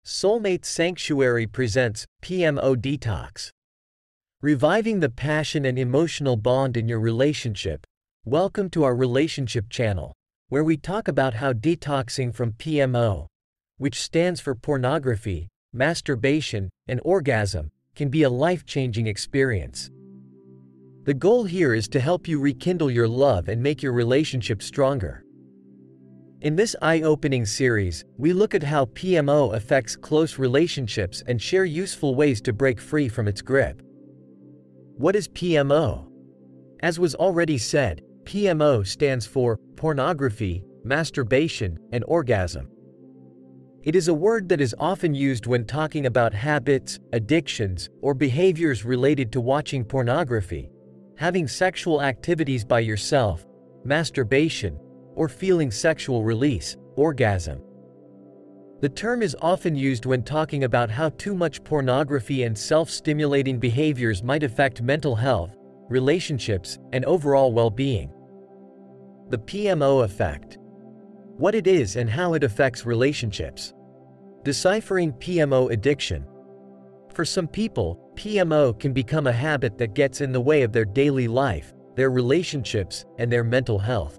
Soulmate Sanctuary presents PMO Detox. Reviving the passion and emotional bond in your relationship. Welcome to our relationship channel, where we talk about how detoxing from PMO, which stands for pornography, masturbation, and orgasm, can be a life-changing experience. The goal here is to help you rekindle your love and make your relationship stronger. In this eye-opening series, we look at how PMO affects close relationships and share useful ways to break free from its grip. What is PMO? As was already said, PMO stands for pornography, masturbation, and orgasm. It is a word that is often used when talking about habits, addictions, or behaviors related to watching pornography, having sexual activities by yourself, masturbation, or feeling sexual release, orgasm. The term is often used when talking about how too much pornography and self-stimulating behaviors might affect mental health, relationships, and overall well-being. The PMO effect. What it is and how it affects relationships. Deciphering PMO addiction. For some people, PMO can become a habit that gets in the way of their daily life, their relationships, and their mental health.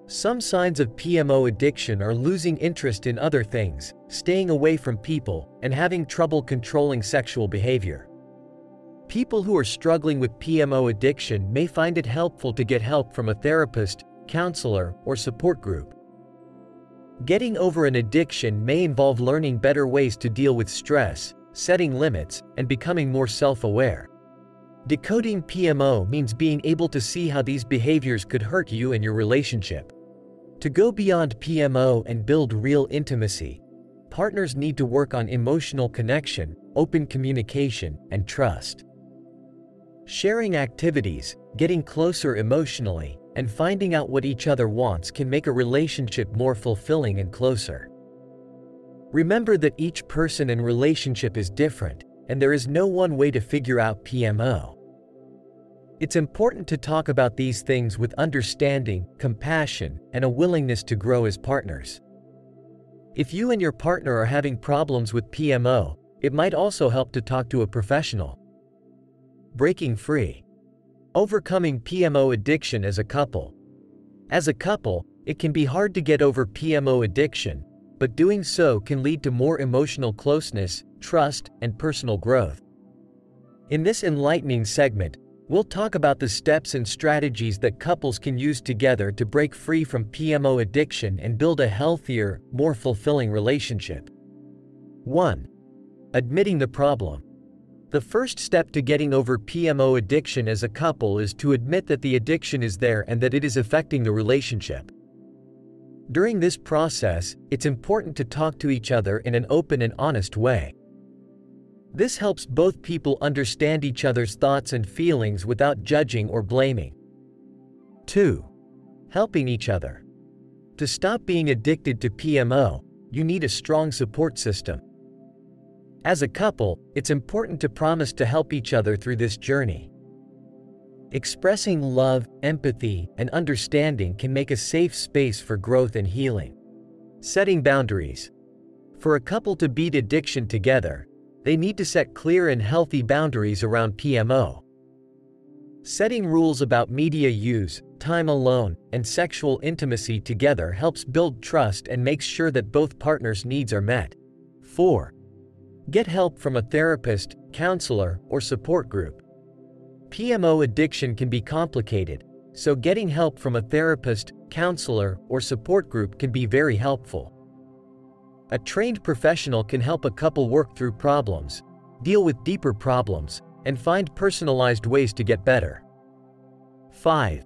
Some signs of PMO addiction are losing interest in other things, staying away from people, and having trouble controlling sexual behavior. People who are struggling with PMO addiction may find it helpful to get help from a therapist, counselor, or support group. Getting over an addiction may involve learning better ways to deal with stress, setting limits, and becoming more self-aware. Decoding PMO means being able to see how these behaviors could hurt you and your relationship. To go beyond PMO and build real intimacy, partners need to work on emotional connection, open communication, and trust. Sharing activities, getting closer emotionally, and finding out what each other wants can make a relationship more fulfilling and closer. Remember that each person and relationship is different, and there is no one way to figure out PMO. It's important to talk about these things with understanding, compassion, and a willingness to grow as partners. If you and your partner are having problems with PMO, it might also help to talk to a professional. Breaking free. Overcoming PMO addiction as a couple. As a couple, it can be hard to get over PMO addiction, but doing so can lead to more emotional closeness, trust, and personal growth. In this enlightening segment, we'll talk about the steps and strategies that couples can use together to break free from PMO addiction and build a healthier, more fulfilling relationship. 1. Admitting the problem. The first step to getting over PMO addiction as a couple is to admit that the addiction is there and that it is affecting the relationship. During this process, it's important to talk to each other in an open and honest way. This helps both people understand each other's thoughts and feelings without judging or blaming. 2. Helping each other. To stop being addicted to PMO, you need a strong support system. As a couple, it's important to promise to help each other through this journey. Expressing love, empathy, and understanding can make a safe space for growth and healing. Setting boundaries. For a couple to beat addiction together, they need to set clear and healthy boundaries around PMO. Setting rules about media use, time alone, and sexual intimacy together helps build trust and makes sure that both partners' needs are met. 4. Get help from a therapist, counselor, or support group. PMO addiction can be complicated, so getting help from a therapist, counselor, or support group can be very helpful. A trained professional can help a couple work through problems, deal with deeper problems, and find personalized ways to get better. 5.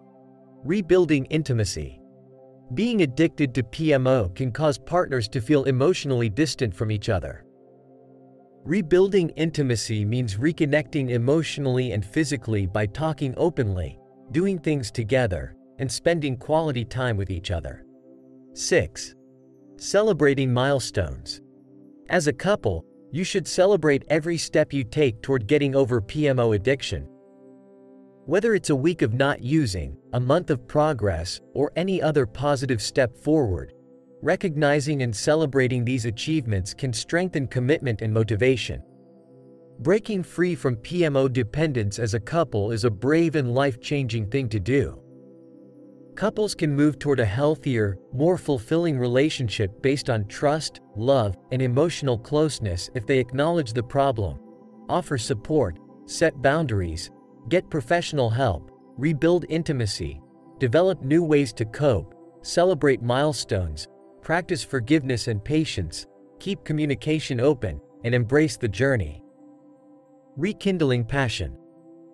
Rebuilding intimacy. Being addicted to PMO can cause partners to feel emotionally distant from each other. Rebuilding intimacy means reconnecting emotionally and physically by talking openly, doing things together, and spending quality time with each other. 6. Celebrating milestones. As a couple, you should celebrate every step you take toward getting over PMO addiction. Whether it's a week of not using, a month of progress, or any other positive step forward, Recognizing and celebrating these achievements can strengthen commitment and motivation. Breaking free from PMO dependence as a couple is a brave and life-changing thing to do. Couples can move toward a healthier, more fulfilling relationship based on trust, love, and emotional closeness if they acknowledge the problem, offer support, set boundaries, get professional help, rebuild intimacy, develop new ways to cope, celebrate milestones, practice forgiveness and patience, keep communication open, and embrace the journey. Rekindling passion.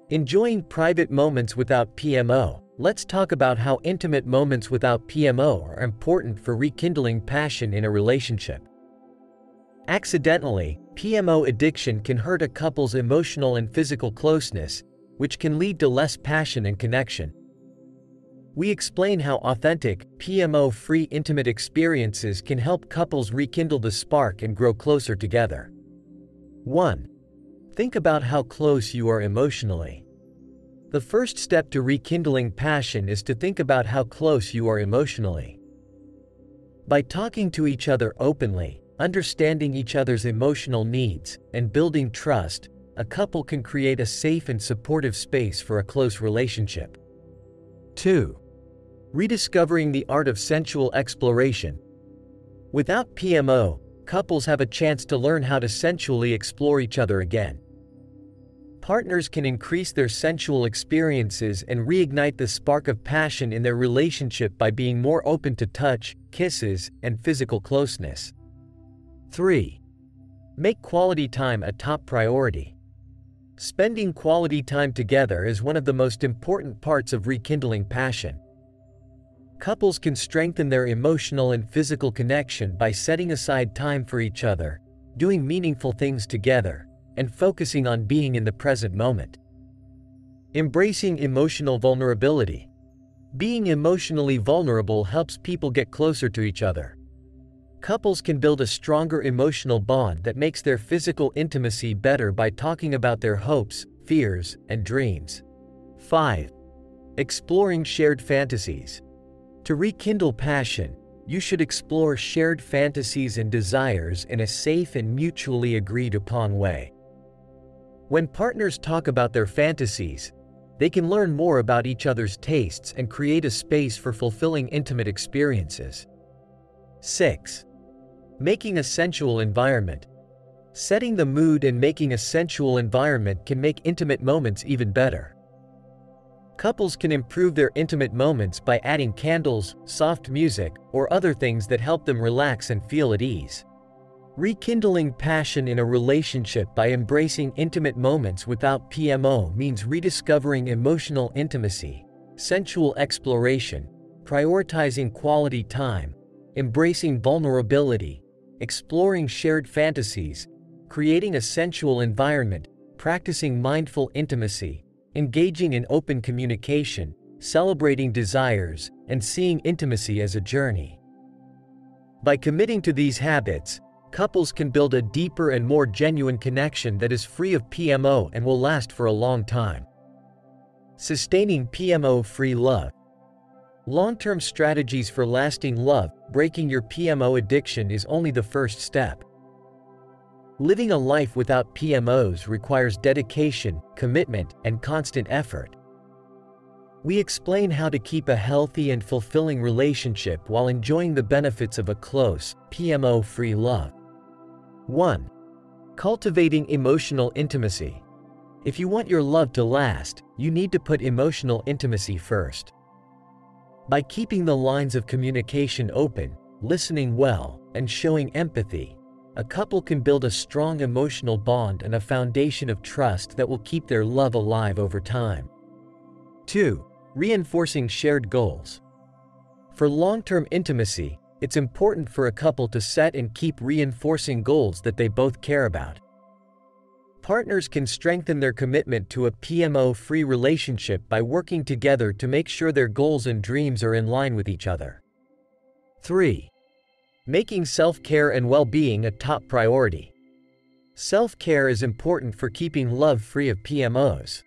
Enjoying private moments without PMO. Let's talk about how intimate moments without PMO are important for rekindling passion in a relationship. Accidentally, PMO addiction can hurt a couple's emotional and physical closeness, which can lead to less passion and connection. We explain how authentic, PMO-free intimate experiences can help couples rekindle the spark and grow closer together. 1. Think about how close you are emotionally. The first step to rekindling passion is to think about how close you are emotionally. By talking to each other openly, understanding each other's emotional needs, and building trust, a couple can create a safe and supportive space for a close relationship. 2. Rediscovering the art of sensual exploration. Without PMO, couples have a chance to learn how to sensually explore each other again. Partners can increase their sensual experiences and reignite the spark of passion in their relationship by being more open to touch, kisses, and physical closeness. 3. Make quality time a top priority. Spending quality time together is one of the most important parts of rekindling passion. Couples can strengthen their emotional and physical connection by setting aside time for each other, doing meaningful things together, and focusing on being in the present moment. Embracing emotional vulnerability. Being emotionally vulnerable helps people get closer to each other. Couples can build a stronger emotional bond that makes their physical intimacy better by talking about their hopes, fears, and dreams. 5. Exploring shared fantasies. To rekindle passion, you should explore shared fantasies and desires in a safe and mutually agreed upon way. When partners talk about their fantasies, they can learn more about each other's tastes and create a space for fulfilling intimate experiences. 6. Making a sensual environment. Setting the mood and making a sensual environment can make intimate moments even better. Couples can improve their intimate moments by adding candles, soft music, or other things that help them relax and feel at ease. Rekindling passion in a relationship by embracing intimate moments without PMO means rediscovering emotional intimacy, sensual exploration, prioritizing quality time, embracing vulnerability, exploring shared fantasies, creating a sensual environment, practicing mindful intimacy, engaging in open communication, celebrating desires, and seeing intimacy as a journey. By committing to these habits, couples can build a deeper and more genuine connection that is free of PMO and will last for a long time. Sustaining PMO-free love. Long-term strategies for lasting love. Breaking your PMO addiction is only the first step. Living a life without PMOs requires dedication, commitment, and constant effort. We explain how to keep a healthy and fulfilling relationship while enjoying the benefits of a close, PMO-free love. 1. Cultivating emotional intimacy. If you want your love to last, you need to put emotional intimacy first. By keeping the lines of communication open, listening well, and showing empathy, a couple can build a strong emotional bond and a foundation of trust that will keep their love alive over time. 2. Reinforcing shared goals. For long-term intimacy, it's important for a couple to set and keep reinforcing goals that they both care about. Partners can strengthen their commitment to a PMO-free relationship by working together to make sure their goals and dreams are in line with each other. 3. Making self-care and well-being a top priority. Self-care is important for keeping love free of PMOs.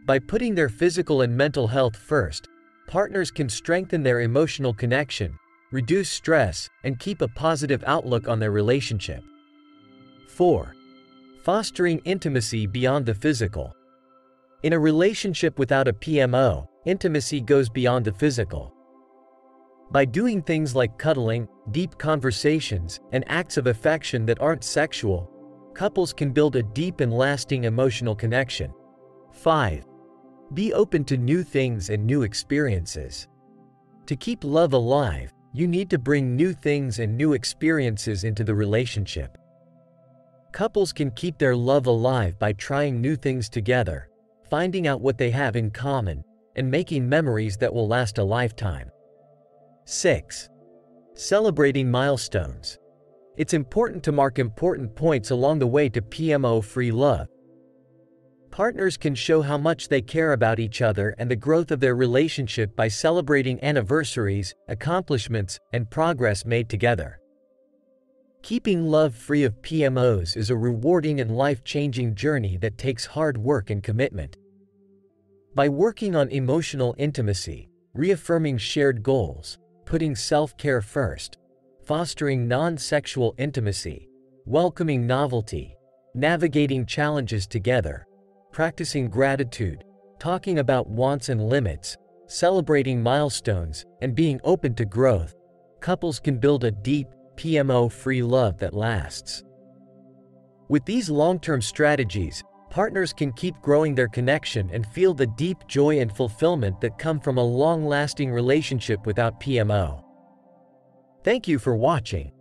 By putting their physical and mental health first, partners can strengthen their emotional connection, reduce stress, and keep a positive outlook on their relationship. 4. Fostering intimacy beyond the physical. In a relationship without a PMO, intimacy goes beyond the physical. By doing things like cuddling, deep conversations, and acts of affection that aren't sexual, couples can build a deep and lasting emotional connection. 5. Be open to new things and new experiences. To keep love alive, you need to bring new things and new experiences into the relationship. Couples can keep their love alive by trying new things together, finding out what they have in common, and making memories that will last a lifetime. 6. Celebrating milestones. It's important to mark important points along the way to PMO-free love. Partners can show how much they care about each other and the growth of their relationship by celebrating anniversaries, accomplishments, and progress made together. Keeping love free of PMOs is a rewarding and life-changing journey that takes hard work and commitment. By working on emotional intimacy, reaffirming shared goals, putting self-care first, fostering non-sexual intimacy, welcoming novelty, navigating challenges together, practicing gratitude, talking about wants and limits, celebrating milestones, and being open to growth, couples can build a deep, PMO-free love that lasts. With these long-term strategies, partners can keep growing their connection and feel the deep joy and fulfillment that come from a long-lasting relationship without PMO. Thank you for watching.